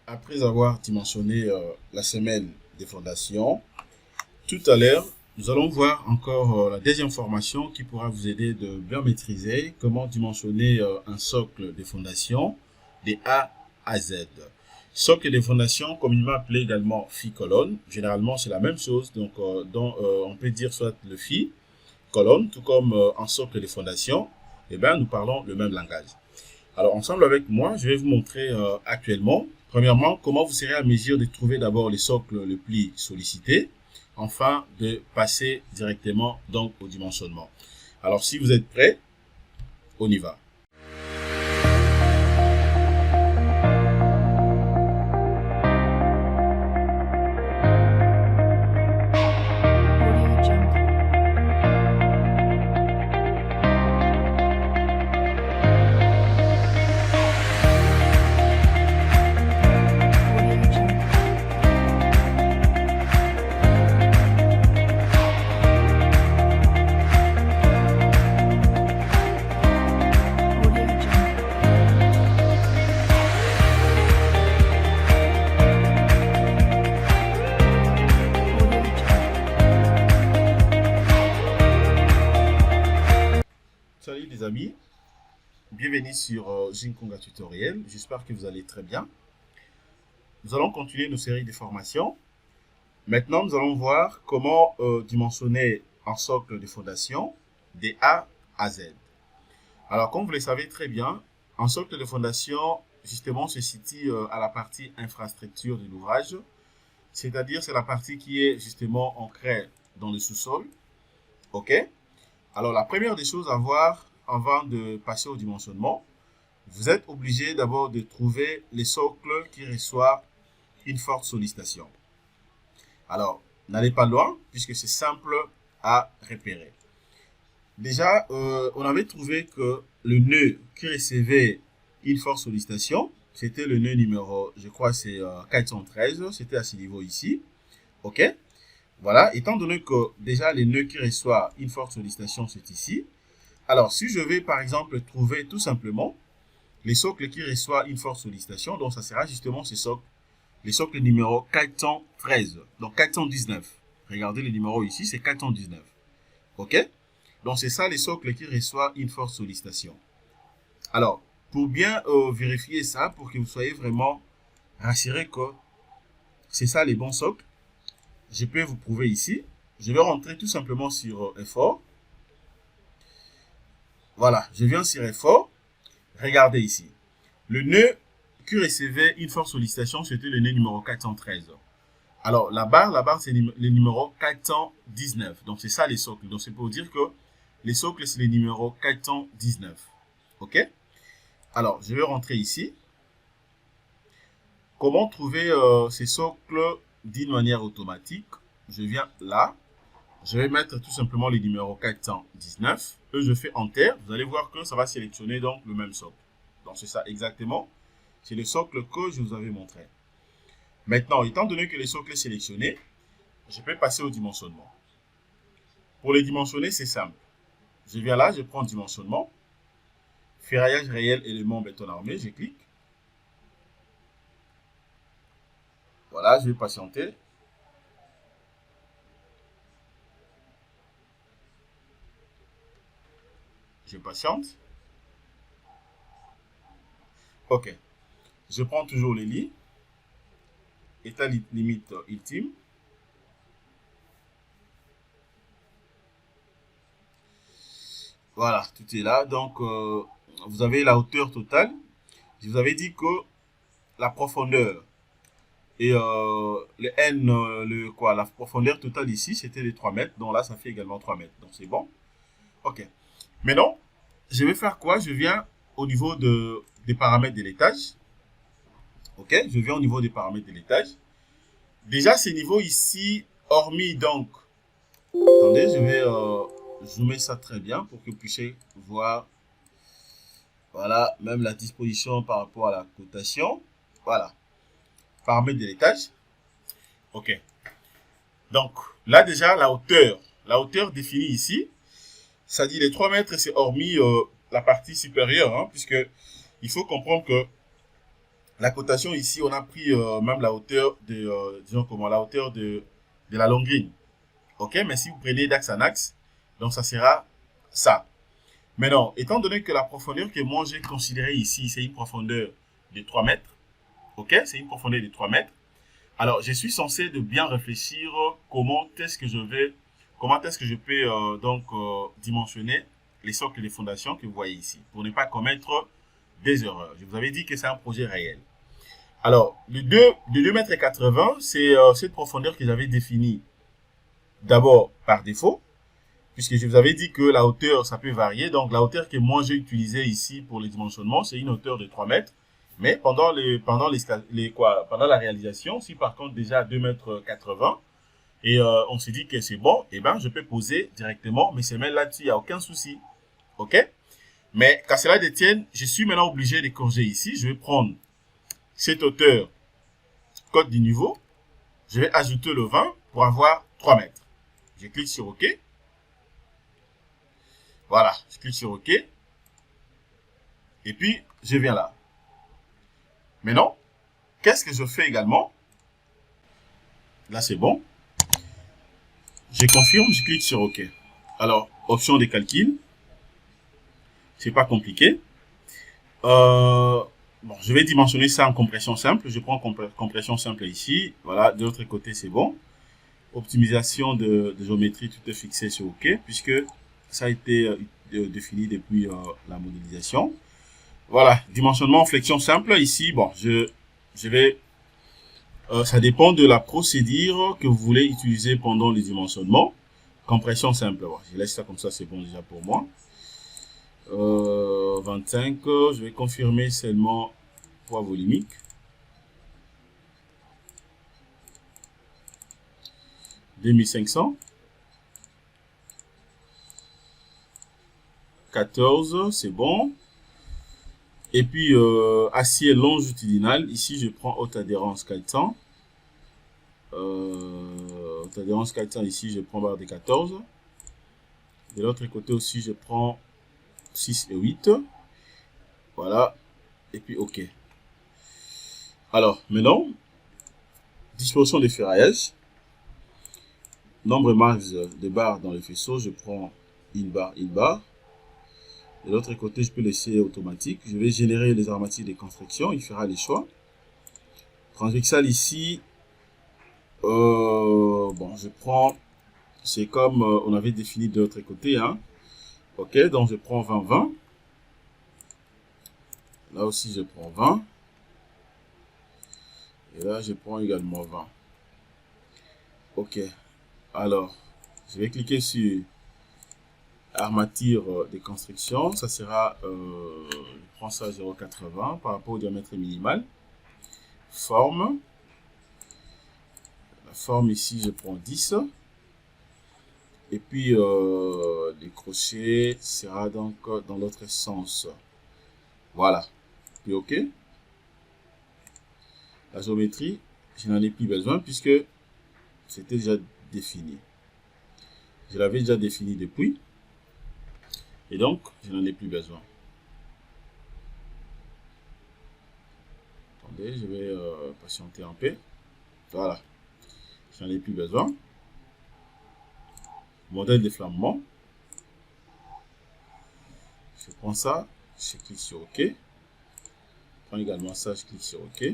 Après avoir dimensionné la semelle des fondations, tout à l'heure, nous allons voir encore la deuxième formation qui pourra vous aider de bien maîtriser comment dimensionner un socle des fondations des A à Z. Socle des fondations, communément appelé également phi-colonne. Généralement, c'est la même chose. Donc, on peut dire soit le phi, colonne, tout comme en socle des fondations, eh bien, nous parlons le même langage. Alors, ensemble avec moi, je vais vous montrer actuellement, premièrement, comment vous serez à mesure de trouver d'abord les socles les plus sollicités, enfin de passer directement donc au dimensionnement. Alors, si vous êtes prêts, on y va. Salut les amis, bienvenue sur Ginkonga Tutoriel, j'espère que vous allez très bien. Nous allons continuer nos séries de formations. Maintenant, nous allons voir comment dimensionner un socle de fondation des A à Z. Alors, comme vous le savez très bien, un socle de fondation, justement, se situe à la partie infrastructure de l'ouvrage, c'est-à-dire c'est la partie qui est justement ancrée dans le sous-sol. OK? Alors, la première des choses à voir avant de passer au dimensionnement, vous êtes obligé d'abord de trouver les socles qui reçoivent une forte sollicitation. Alors, n'allez pas loin puisque c'est simple à repérer. Déjà, on avait trouvé que le nœud qui recevait une forte sollicitation, c'était le nœud numéro, je crois c'est 413, c'était à ce niveau ici. OK? Voilà, étant donné que déjà les nœuds qui reçoivent une forte sollicitation, c'est ici. Alors, si je vais par exemple trouver tout simplement les socles qui reçoivent une forte sollicitation, donc ça sera justement ces socles, les socles numéro 413, donc 419. Regardez le numéro ici, c'est 419. OK? Donc, c'est ça les socles qui reçoivent une forte sollicitation. Alors, pour bien vérifier ça, pour que vous soyez vraiment rassuré que c'est ça les bons socles, je peux vous prouver ici. Je vais rentrer tout simplement sur effort. Voilà, je viens sur effort. Regardez ici. Le nœud qui recevait une forte sollicitation, c'était le nœud numéro 413. Alors, la barre, c'est le numéro 419. Donc, c'est ça les socles. Donc, c'est pour dire que les socles, c'est le numéro 419. OK? Alors, je vais rentrer ici. Comment trouver ces socles d'une manière automatique? Je viens là. Je vais mettre tout simplement le numéro 419. Et je fais Enter. Vous allez voir que ça va sélectionner donc le même socle. Donc, c'est ça exactement. C'est le socle que je vous avais montré. Maintenant, étant donné que le socle est sélectionné, je peux passer au dimensionnement. Pour les dimensionner, c'est simple. Je viens là, je prends dimensionnement. Ferraillage réel, élément béton armé, je clique. Voilà, je vais patienter. Je patiente. OK. Je prends toujours les lits. État limite ultime. Voilà, tout est là. Donc, vous avez la hauteur totale. Je vous avais dit que la profondeur et le N, la profondeur totale ici, c'était les 3 mètres. Donc là, ça fait également 3 mètres. Donc, c'est bon. OK. Maintenant, je vais faire quoi? Je viens au niveau des paramètres de l'étage. OK. Je viens au niveau des paramètres de l'étage. Déjà, ces niveaux ici, hormis donc... Attendez, je vais zoomer ça très bien pour que vous puissiez voir. Voilà, même la disposition par rapport à la cotation. Voilà. Paramètres de l'étage. OK. Donc, là déjà, la hauteur définie ici, ça dit les 3 mètres, c'est hormis la partie supérieure, hein, puisque il faut comprendre que La cotation ici, on a pris même la hauteur de, disons comment, la hauteur de la longue ligne. Ok, mais si vous prenez d'axe en axe, donc ça sera ça. Maintenant, étant donné que la profondeur que moi j'ai considérée ici, c'est une profondeur de 3 mètres. Ok, c'est une profondeur de 3 mètres. Alors, je suis censé de bien réfléchir comment est-ce que je peux dimensionner les socles des fondations que vous voyez ici, pour ne pas commettre des erreurs. Je vous avais dit que c'est un projet réel. Alors, de 2,80 m, c'est cette profondeur que j'avais définie d'abord par défaut, puisque je vous avais dit que la hauteur, ça peut varier. Donc, la hauteur que moi j'ai utilisée ici pour les dimensionnements, c'est une hauteur de 3 mètres. Mais pendant la réalisation, si par contre déjà à 2,80 m, et on s'est dit que c'est bon, et ben je peux poser directement mes semelles là-dessus, il n'y a aucun souci. Ok? Mais qu'à cela détienne, je suis maintenant obligé de corriger ici. Je vais prendre cette hauteur code du niveau. Je vais ajouter le 20 pour avoir 3 mètres. Je clique sur OK. Voilà, je clique sur OK. Et puis, je viens là. Maintenant, qu'est-ce que je fais également? Là, c'est bon. Je confirme, je clique sur OK. Alors, option de calcul. C'est pas compliqué. Bon, je vais dimensionner ça en compression simple. Je prends compression simple ici. Voilà, de l'autre côté, c'est bon. Optimisation de géométrie, tout est fixé sur OK, puisque ça a été défini depuis la modélisation. Voilà, dimensionnement, flexion simple. Ici, bon, je vais... ça dépend de la procédure que vous voulez utiliser pendant le dimensionnement. Compression simple, bon, je laisse ça comme ça, c'est bon déjà pour moi. 25, je vais confirmer seulement poids volumique. « 2500. 14, c'est bon. Et puis, acier longitudinal. Ici, je prends haute adhérence 400. Haute adhérence 400, ici, je prends barre de 14. De l'autre côté aussi, je prends 6 et 8. Voilà. Et puis, OK. Alors, maintenant, disposition des ferraillages. Nombre max de barres dans le faisceau, je prends une barre, une barre. De l'autre côté, je peux laisser automatique. Je vais générer les armatures de construction. Il fera les choix. Transversal ici. Bon, je prends. C'est comme on avait défini de l'autre côté. Hein. Ok, donc je prends 20, 20. Là aussi, je prends 20. Et là, je prends également 20. Ok. Alors, je vais cliquer sur armature de construction, ça sera, je prends ça à 0,80 par rapport au diamètre minimal. Forme, la forme ici je prends 10. Et puis les crochets sera donc dans l'autre sens. Voilà. Puis OK. La géométrie, je n'en ai plus besoin puisque c'était déjà défini. Je l'avais déjà défini depuis. Et donc, je n'en ai plus besoin. Attendez, je vais patienter un peu. Voilà. Je n'en ai plus besoin. Modèle d'efflamement. Je prends ça, je clique sur OK. Je prends également ça, je clique sur OK.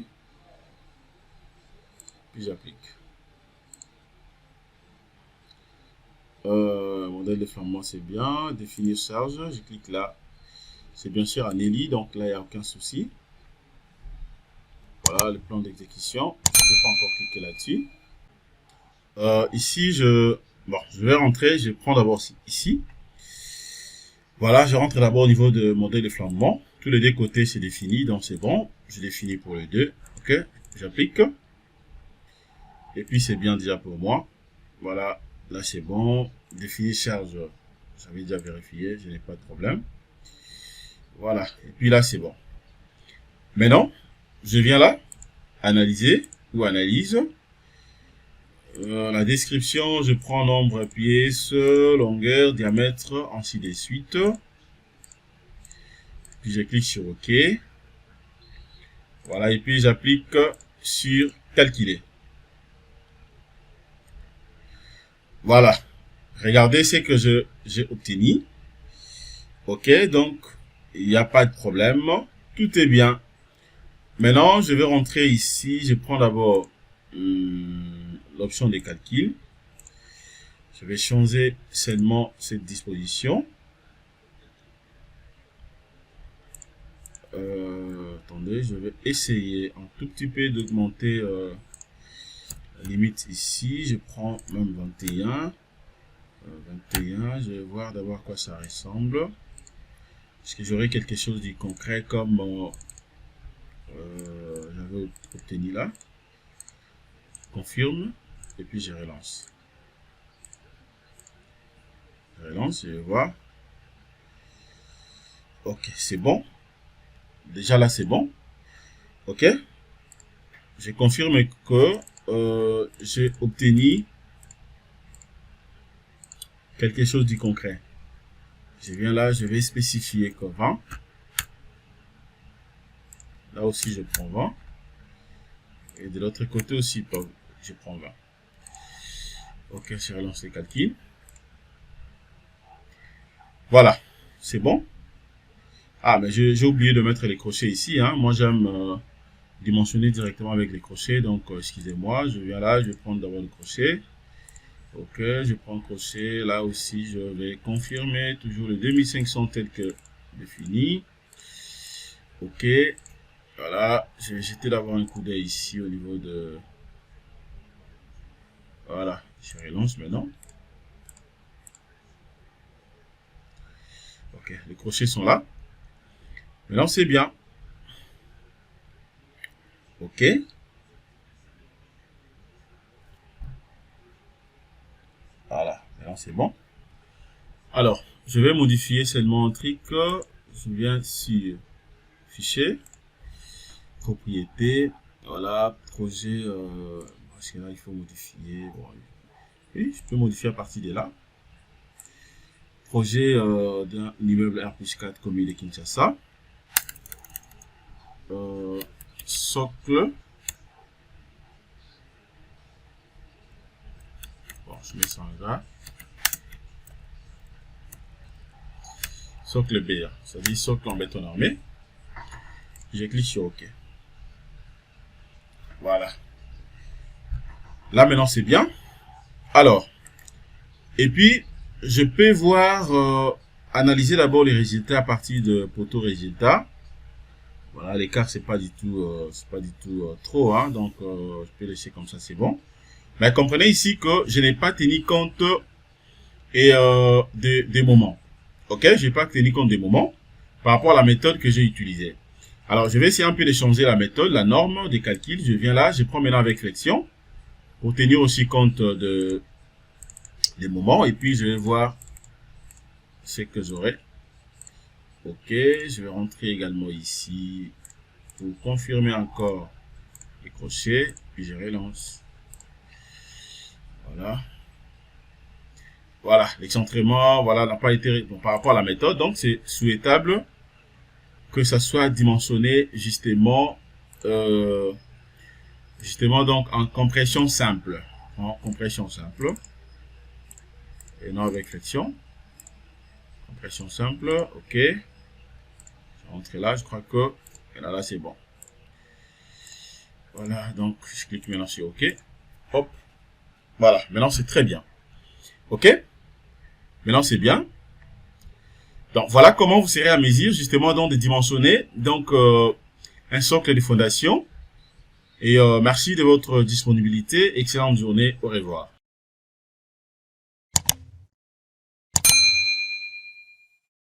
Puis j'applique. Modèle d'efflamement, c'est bien. Définir charge, je clique là. C'est bien sûr en ELI, donc là, il n'y a aucun souci. Voilà le plan d'exécution. Je ne peux pas encore cliquer là-dessus. Ici, je vais rentrer. Je prends d'abord ici. Voilà, je rentre d'abord au niveau de modèle d'efflamement. Tous les deux côtés, c'est défini, donc c'est bon. Je définis pour les deux. OK, j'applique. Et puis, c'est bien déjà pour moi. Voilà, là, c'est bon. Définir charge, j'avais déjà vérifié, je n'ai pas de problème. Voilà, et puis là, c'est bon. Maintenant, je viens là, analyser ou analyse. La description, je prends nombre pièces, longueur, diamètre, ainsi de suite. Puis je clique sur OK. Voilà, et puis j'applique sur calculer. Voilà. Regardez ce que j'ai obtenu. Ok, donc il n'y a pas de problème. Tout est bien. Maintenant, je vais rentrer ici. Je prends d'abord l'option de calcul. Je vais changer seulement cette disposition. Attendez, je vais essayer un tout petit peu d'augmenter la limite ici. Je prends même 21. 21, je vais voir d'abord à quoi ça ressemble. Est-ce que j'aurai quelque chose de concret comme j'avais obtenu là. Confirme. Et puis je relance. Je relance, je vais voir. Ok, c'est bon. Déjà là, c'est bon. Ok. Je confirme que j'ai obtenu quelque chose de concret. Je viens là, je vais spécifier que 20. Là aussi, je prends 20. Et de l'autre côté aussi, je prends 20. Ok, je relance les calculs. Voilà, c'est bon. Ah, mais j'ai oublié de mettre les crochets ici. Hein. Moi, j'aime dimensionner directement avec les crochets. Donc, excusez-moi, je viens là, je vais prendre d'abord le crochet. Ok, je prends le crochet. Là aussi, je vais confirmer toujours le 2500 tel que défini. Ok, voilà. Je vais jeter d'abord un coup d'œil ici au niveau de... Voilà, je relance maintenant. Ok, les crochets sont là. Maintenant, c'est bien. Ok. Voilà, maintenant c'est bon. Alors, je vais modifier seulement un truc. Je viens sur fichier, propriété, voilà, projet, parce que là il faut modifier. Bon, oui, je peux modifier à partir de là. Projet d'un immeuble R+4 commune de Kinshasa. Socle. Bon, je mets ça en gras. Socle B, ça dit socle en béton armé. Je clique sur OK. Voilà. Là maintenant c'est bien. Alors, et puis je peux voir, analyser d'abord les résultats à partir de poteau résultat. Voilà, l'écart c'est pas du tout, trop, hein, donc je peux laisser comme ça, c'est bon. Mais comprenez ici que je n'ai pas tenu compte des moments. Ok, je n'ai pas tenu compte des moments par rapport à la méthode que j'ai utilisée. Alors, je vais essayer un peu de changer la méthode, la norme des calculs. Je viens là, je prends maintenant avec flexion pour tenir aussi compte des moments. Et puis, je vais voir ce que j'aurai. Ok, je vais rentrer également ici pour confirmer encore les crochets. Puis, je relance. Voilà. Voilà, l'excentrement, voilà, n'a pas été bon, par rapport à la méthode. Donc, c'est souhaitable que ça soit dimensionné justement, donc en compression simple. En compression simple. Et non avec flexion. Compression simple, ok. Je rentre là, je crois que là c'est bon. Voilà, donc je clique maintenant sur OK. Hop. Voilà, maintenant c'est très bien. OK. Maintenant c'est bien. Donc voilà comment vous serez à mesure justement donc de dimensionner donc un socle de fondation. Et merci de votre disponibilité. Excellente journée. Au revoir.